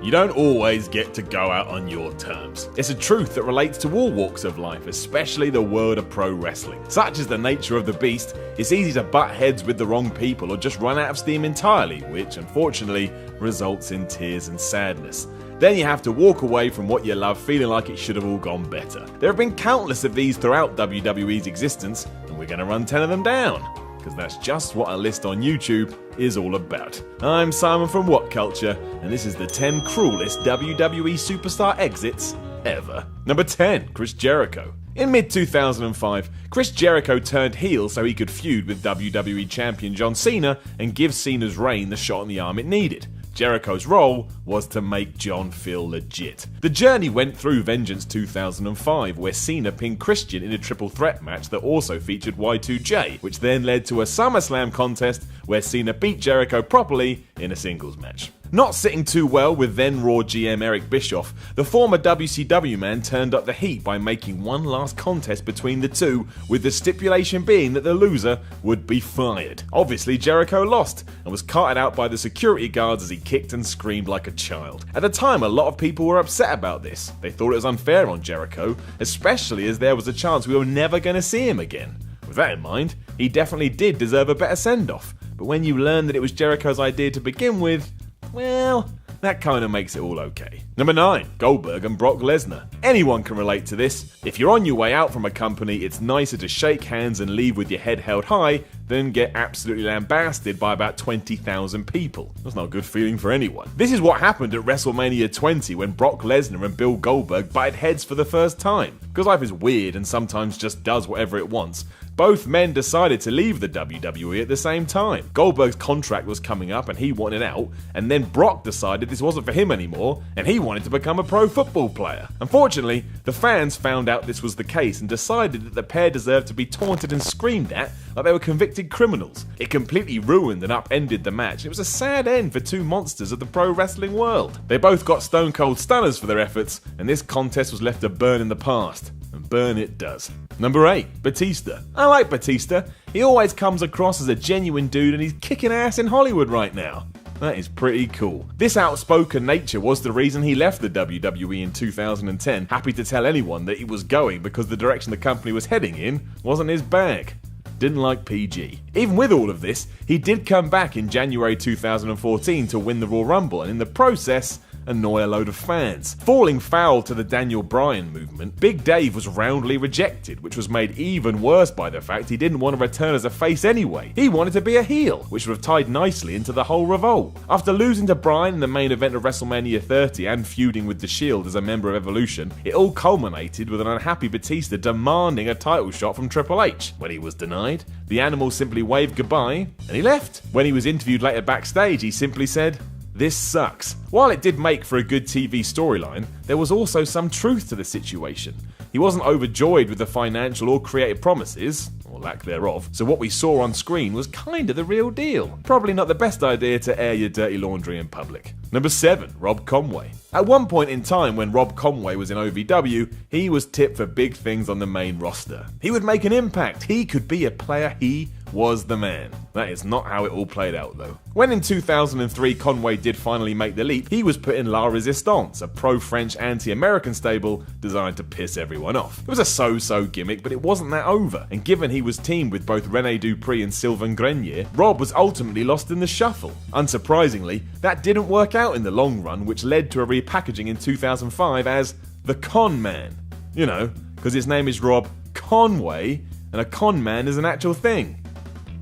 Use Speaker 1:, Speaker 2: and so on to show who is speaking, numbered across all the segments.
Speaker 1: You don't always get to go out on your terms. It's a truth that relates to all walks of life, especially the world of pro wrestling. Such is the nature of the beast, it's easy to butt heads with the wrong people or just run out of steam entirely, which unfortunately results in tears and sadness. Then you have to walk away from what you love feeling like it should have all gone better. There have been countless of these throughout WWE's existence, and we're going to run 10 of them down, because that's just what a list on YouTube is all about. I'm Simon from What Culture, and this is the 10 cruelest WWE superstar exits ever. Number 10, Chris Jericho. In mid-2005, Chris Jericho turned heel so he could feud with WWE Champion John Cena and give Cena's reign the shot in the arm it needed. Jericho's role was to make John feel legit. The journey went through Vengeance 2005, where Cena pinned Christian in a triple threat match that also featured Y2J, which then led to a SummerSlam contest where Cena beat Jericho properly in a singles match. Not sitting too well with then Raw GM Eric Bischoff, the former WCW man turned up the heat by making one last contest between the two, with the stipulation being that the loser would be fired. Obviously, Jericho lost and was carted out by the security guards as he kicked and screamed like a child. At the time, a lot of people were upset about this. They thought it was unfair on Jericho, especially as there was a chance we were never going to see him again. With that in mind, he definitely did deserve a better send-off. But when you learn that it was Jericho's idea to begin with, well, that kind of makes it all okay. Number 9, Goldberg and Brock Lesnar. Anyone can relate to this. If you're on your way out from a company, it's nicer to shake hands and leave with your head held high than get absolutely lambasted by about 20,000 people. That's not a good feeling for anyone. This is what happened at WrestleMania 20 when Brock Lesnar and Bill Goldberg butted heads for the first time. Because life is weird and sometimes just does whatever it wants, both men decided to leave the WWE at the same time. Goldberg's contract was coming up and he wanted out, and then Brock decided this wasn't for him anymore and he wanted to become a pro football player. Unfortunately, the fans found out this was the case and decided that the pair deserved to be taunted and screamed at like they were convicted criminals. It completely ruined and upended the match. It was a sad end for two monsters of the pro wrestling world. They both got Stone Cold Stunners for their efforts, and this contest was left to burn in the past. And burn it does. Number 8, Batista. I like Batista. He always comes across as a genuine dude and he's kicking ass in Hollywood right now. That is pretty cool. This outspoken nature was the reason he left the WWE in 2010, happy to tell anyone that he was going because the direction the company was heading in wasn't his bag. Didn't like PG. Even with all of this, he did come back in January 2014 to win the Royal Rumble and in the process annoy a load of fans. Falling foul to the Daniel Bryan movement, Big Dave was roundly rejected, which was made even worse by the fact he didn't want to return as a face anyway. He wanted to be a heel, which would have tied nicely into the whole revolt. After losing to Bryan in the main event of WrestleMania 30 and feuding with The Shield as a member of Evolution, it all culminated with an unhappy Batista demanding a title shot from Triple H. When he was denied, the Animal simply waved goodbye and he left. When he was interviewed later backstage, he simply said, "This sucks." While it did make for a good TV storyline, there was also some truth to the situation. He wasn't overjoyed with the financial or creative promises, or lack thereof, so what we saw on screen was kinda the real deal. Probably not the best idea to air your dirty laundry in public. Number 7, Rob Conway. At one point in time when Rob Conway was in OVW, he was tipped for big things on the main roster. He would make an impact, he could be a player, he was the man. That is not how it all played out though. When in 2003 Conway did finally make the leap, he was put in La Resistance, a pro-French anti-American stable designed to piss everyone off. It was a so-so gimmick, but it wasn't that over, and given he was teamed with both Rene Dupree and Sylvain Grenier, Rob was ultimately lost in the shuffle. Unsurprisingly, that didn't work out in the long run, which led to a repackaging in 2005 as The Con Man. You know, because his name is Rob Conway, and a con man is an actual thing.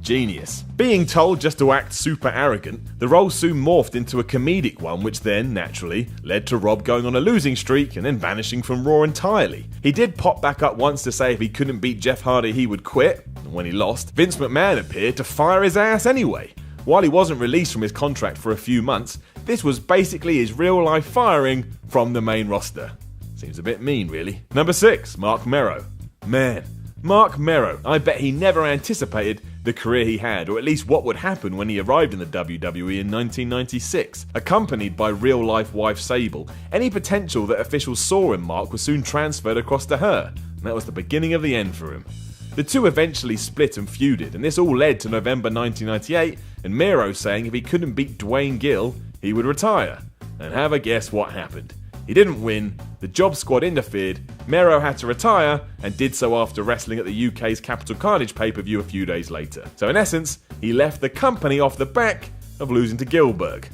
Speaker 1: Genius. Being told just to act super arrogant, the role soon morphed into a comedic one, which then, naturally, led to Rob going on a losing streak and then vanishing from Raw entirely. He did pop back up once to say if he couldn't beat Jeff Hardy he would quit, and when he lost, Vince McMahon appeared to fire his ass anyway. While he wasn't released from his contract for a few months, this was basically his real life firing from the main roster. Seems a bit mean, really. Number 6, Mark Mero. Man, Mark Mero, I bet he never anticipated the career he had, or at least what would happen when he arrived in the WWE in 1996. Accompanied by real-life wife Sable, any potential that officials saw in Mark was soon transferred across to her, and that was the beginning of the end for him. The two eventually split and feuded, and this all led to November 1998, and Miro saying if he couldn't beat Dwayne Gill, he would retire. And have a guess what happened. He didn't win, the Job Squad interfered, Mero had to retire, and did so after wrestling at the UK's Capital Carnage pay-per-view a few days later. So in essence, he left the company off the back of losing to Gillberg.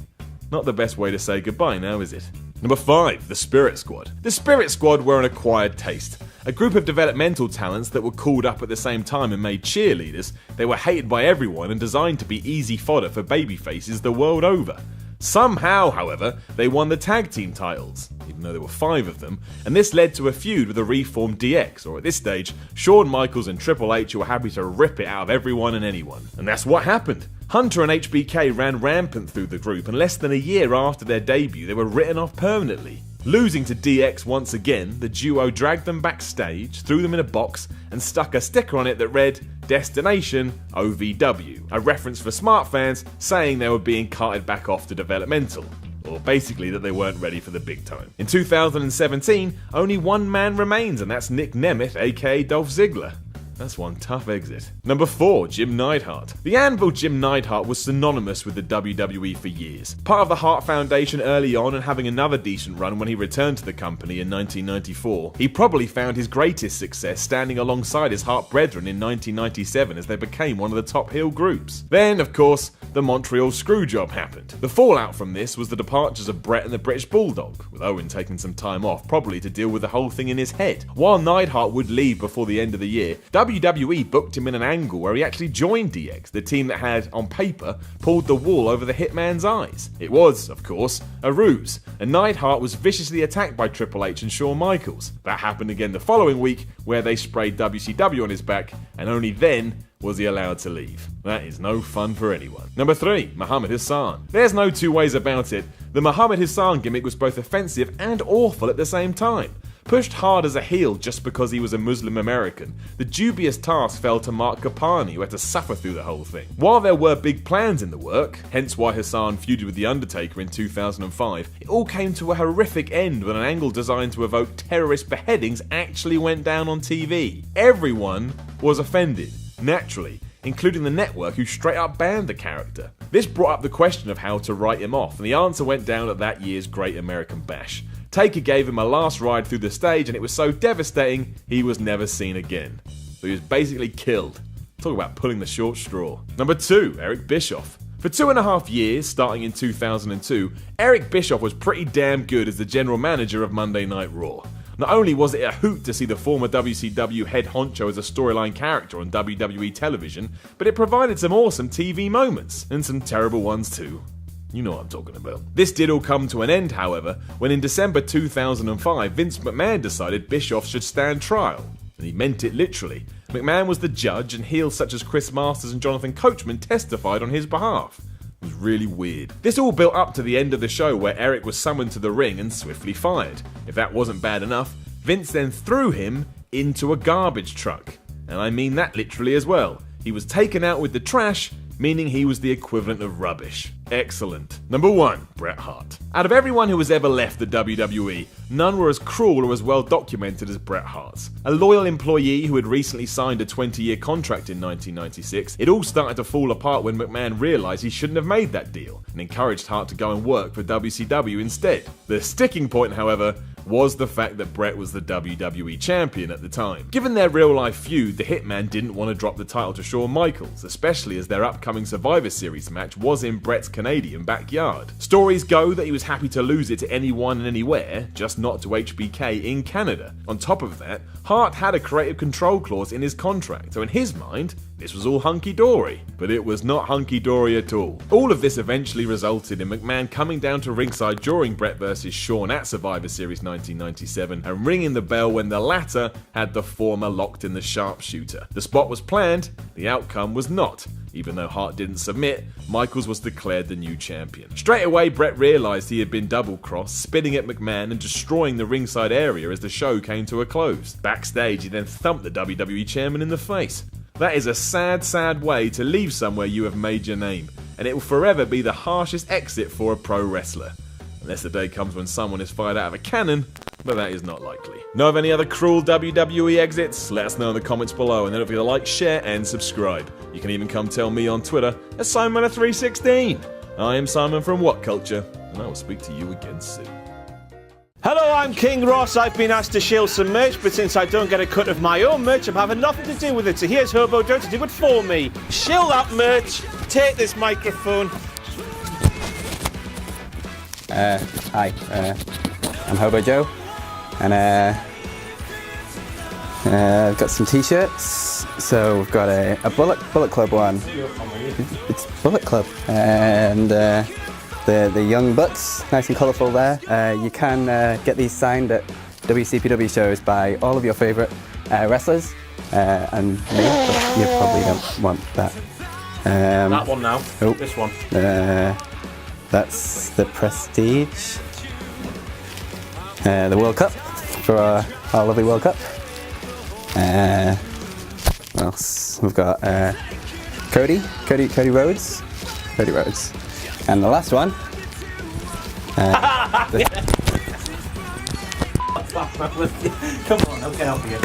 Speaker 1: Not the best way to say goodbye now, is it? Number 5, the Spirit Squad. The Spirit Squad were an acquired taste. A group of developmental talents that were called up at the same time and made cheerleaders. They were hated by everyone and designed to be easy fodder for babyfaces the world over. Somehow, however, they won the tag team titles, even though there were 5 of them, and this led to a feud with the reformed DX, or at this stage, Shawn Michaels and Triple H, who were happy to rip it out of everyone and anyone. And that's what happened. Hunter and HBK ran rampant through the group, and less than a year after their debut, they were written off permanently. Losing to DX once again, the duo dragged them backstage, threw them in a box, and stuck a sticker on it that read, Destination OVW, a reference for smart fans saying they were being carted back off to developmental. Or basically that they weren't ready for the big time. In 2017, only one man remains, and that's Nick Nemeth, aka Dolph Ziggler. That's one tough exit. Number 4, Jim Neidhart. The Anvil Jim Neidhart was synonymous with the WWE for years. Part of the Hart Foundation early on and having another decent run when he returned to the company in 1994, he probably found his greatest success standing alongside his Hart brethren in 1997 as they became one of the top heel groups. Then, of course, the Montreal Screwjob happened. The fallout from this was the departures of Bret and the British Bulldog, with Owen taking some time off, probably to deal with the whole thing in his head. While Neidhart would leave before the end of the year, WWE booked him in an angle where he actually joined DX, the team that had, on paper, pulled the wool over the Hitman's eyes. It was, of course, a ruse, and Neidhart was viciously attacked by Triple H and Shawn Michaels. That happened again the following week, where they sprayed WCW on his back, and only then was he allowed to leave. That is no fun for anyone. Number 3, Muhammad Hassan. There's no two ways about it. The Muhammad Hassan gimmick was both offensive and awful at the same time. Pushed hard as a heel just because he was a Muslim American, the dubious task fell to Mark Gapani, who had to suffer through the whole thing. While there were big plans in the work, hence why Hassan feuded with The Undertaker in 2005, it all came to a horrific end when an angle designed to evoke terrorist beheadings actually went down on TV. Everyone was offended, naturally, including the network who straight up banned the character. This brought up the question of how to write him off, and the answer went down at that year's Great American Bash. Taker gave him a last ride through the stage and it was so devastating he was never seen again. So he was basically killed. Talk about pulling the short straw. Number 2, Eric Bischoff. For 2.5 years, starting in 2002, Eric Bischoff was pretty damn good as the general manager of Monday Night Raw. Not only was it a hoot to see the former WCW head honcho as a storyline character on WWE television, but it provided some awesome TV moments, and some terrible ones too. You know what I'm talking about. This did all come to an end, however, when in December 2005, Vince McMahon decided Bischoff should stand trial. And he meant it literally. McMahon was the judge, and heels such as Chris Masters and Jonathan Coachman testified on his behalf. It was really weird. This all built up to the end of the show where Eric was summoned to the ring and swiftly fired. If that wasn't bad enough, Vince then threw him into a garbage truck. And I mean that literally as well. He was taken out with the trash, meaning he was the equivalent of rubbish. Excellent. Number 1, Bret Hart. Out of everyone who has ever left the WWE, none were as cruel or as well documented as Bret Hart. A loyal employee who had recently signed a 20-year contract in 1996, it all started to fall apart when McMahon realised he shouldn't have made that deal, and encouraged Hart to go and work for WCW instead. The sticking point, however, was the fact that Bret was the WWE champion at the time. Given their real-life feud, the Hitman didn't want to drop the title to Shawn Michaels, especially as their upcoming Survivor Series match was in Bret's Canadian backyard. Stories go that he was happy to lose it to anyone and anywhere, just not to HBK in Canada. On top of that, Hart had a creative control clause in his contract, so in his mind, this was all hunky-dory. But it was not hunky-dory at all. All of this eventually resulted in McMahon coming down to ringside during Bret vs. Shawn at Survivor Series 1997 and ringing the bell when the latter had the former locked in the sharpshooter. The spot was planned, the outcome was not. Even though Hart didn't submit, Michaels was declared the new champion. Straight away, Bret realised he had been double-crossed, spitting at McMahon and destroying the ringside area as the show came to a close. Backstage, he then thumped the WWE chairman in the face. That is a sad, sad way to leave somewhere you have made your name, and it will forever be the harshest exit for a pro wrestler. Unless the day comes when someone is fired out of a cannon, but that is not likely. Know of any other cruel WWE exits? Let us know in the comments below, and then don't forget to like, share, and subscribe. You can even come tell me on Twitter at Simon316. I am Simon from What Culture. and I will speak to you again soon.
Speaker 2: Hello, I'm King Ross. I've been asked to shield some merch, but since I don't get a cut of my own merch, I'm having nothing to do with it. So here's Hobo Joe to do it for me. Shield that merch, take this microphone.
Speaker 3: Hi, I'm Hobo Joe, and I've got some t-shirts. So we've got a Bullet Club one. It's Bullet Club, and the young bucks, nice and colourful there. You can get these signed at WCPW shows by all of your favourite wrestlers, and me, but you probably don't want that.
Speaker 2: That one now.
Speaker 3: Oh,
Speaker 2: this one.
Speaker 3: That's the Prestige. The World Cup for our lovely World Cup. What else? We've got Cody Rhodes. And the last one.
Speaker 2: Come on, okay, I'll help you.